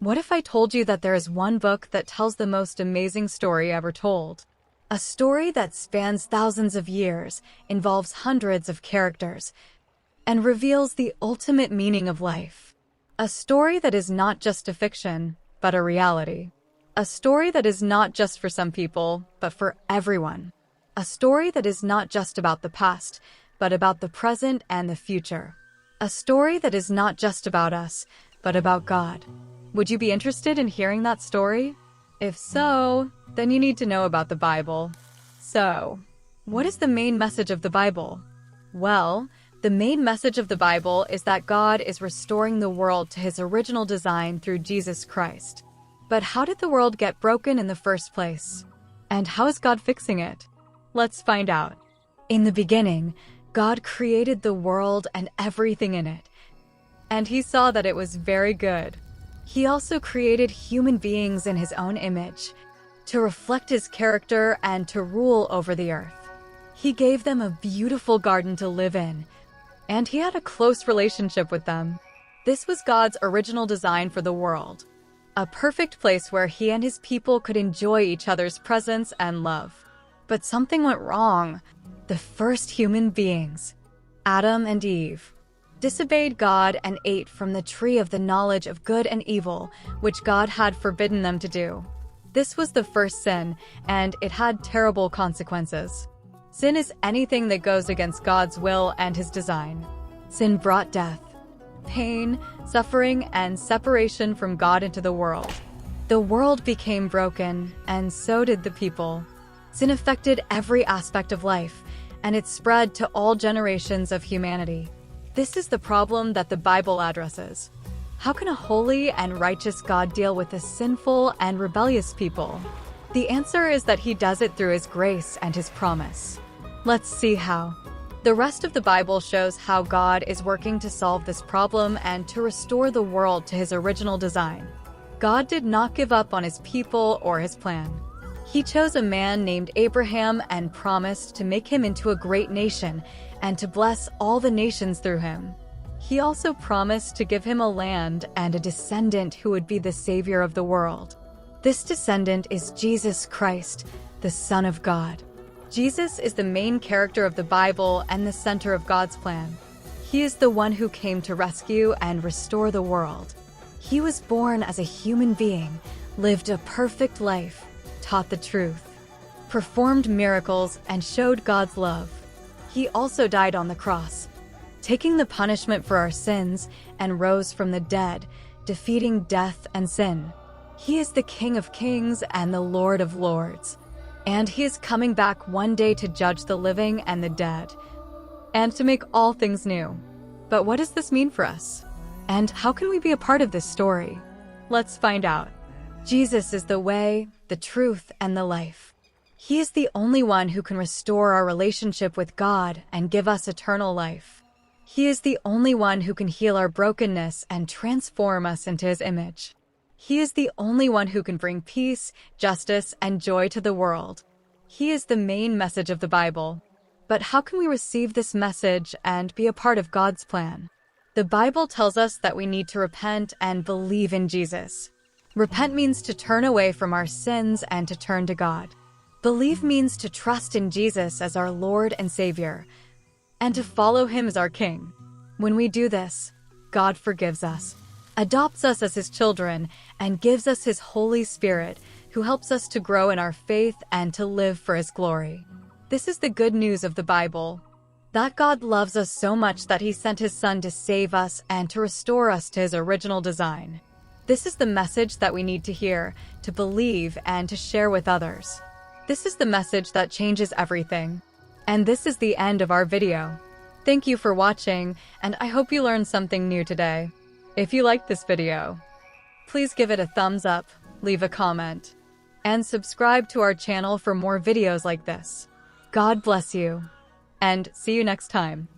What if I told you that there is one book that tells the most amazing story ever told? A story that spans thousands of years, involves hundreds of characters, and reveals the ultimate meaning of life. A story that is not just a fiction, but a reality. A story that is not just for some people, but for everyone. A story that is not just about the past, but about the present and the future. A story that is not just about us, but about God. Would you be interested in hearing that story? If so, then you need to know about the Bible. So, what is the main message of the Bible? Well, the main message of the Bible is that God is restoring the world to his original design through Jesus Christ. But how did the world get broken in the first place? And how is God fixing it? Let's find out. In the beginning, God created the world and everything in it. And he saw that it was very good. He also created human beings in his own image, to reflect his character and to rule over the earth. He gave them a beautiful garden to live in, and he had a close relationship with them. This was God's original design for the world, a perfect place where he and his people could enjoy each other's presence and love. But something went wrong. The first human beings, Adam and Eve, disobeyed God and ate from the tree of the knowledge of good and evil, which God had forbidden them to do. This was the first sin, and it had terrible consequences. Sin is anything that goes against God's will and his design. Sin brought death, pain, suffering, and separation from God into the world. The world became broken, and so did the people. Sin affected every aspect of life, and it spread to all generations of humanity. This is the problem that the Bible addresses. How can a holy and righteous God deal with a sinful and rebellious people? The answer is that he does it through his grace and his promise. Let's see how. The rest of the Bible shows how God is working to solve this problem and to restore the world to his original design. God did not give up on his people or his plan. He chose a man named Abraham and promised to make him into a great nation and to bless all the nations through him. He also promised to give him a land and a descendant who would be the savior of the world. This descendant is Jesus Christ, the Son of God. Jesus is the main character of the Bible and the center of God's plan. He is the one who came to rescue and restore the world. He was born as a human being, lived a perfect life, taught the truth, performed miracles, and showed God's love. He also died on the cross, taking the punishment for our sins, and rose from the dead, defeating death and sin. He is the King of Kings and the Lord of Lords. And he is coming back one day to judge the living and the dead, and to make all things new. But what does this mean for us? And how can we be a part of this story? Let's find out. Jesus is the way, the truth, and the life. He is the only one who can restore our relationship with God and give us eternal life. He is the only one who can heal our brokenness and transform us into his image. He is the only one who can bring peace, justice, and joy to the world. He is the main message of the Bible. But how can we receive this message and be a part of God's plan? The Bible tells us that we need to repent and believe in Jesus. Repent means to turn away from our sins and to turn to God. Believe means to trust in Jesus as our Lord and Savior, and to follow him as our King. When we do this, God forgives us, adopts us as his children, and gives us his Holy Spirit, who helps us to grow in our faith and to live for his glory. This is the good news of the Bible, that God loves us so much that he sent his Son to save us and to restore us to his original design. This is the message that we need to hear, to believe, and to share with others. This is the message that changes everything. And this is the end of our video. Thank you for watching, and I hope you learned something new today. If you liked this video, please give it a thumbs up, leave a comment, and subscribe to our channel for more videos like this. God bless you, and see you next time.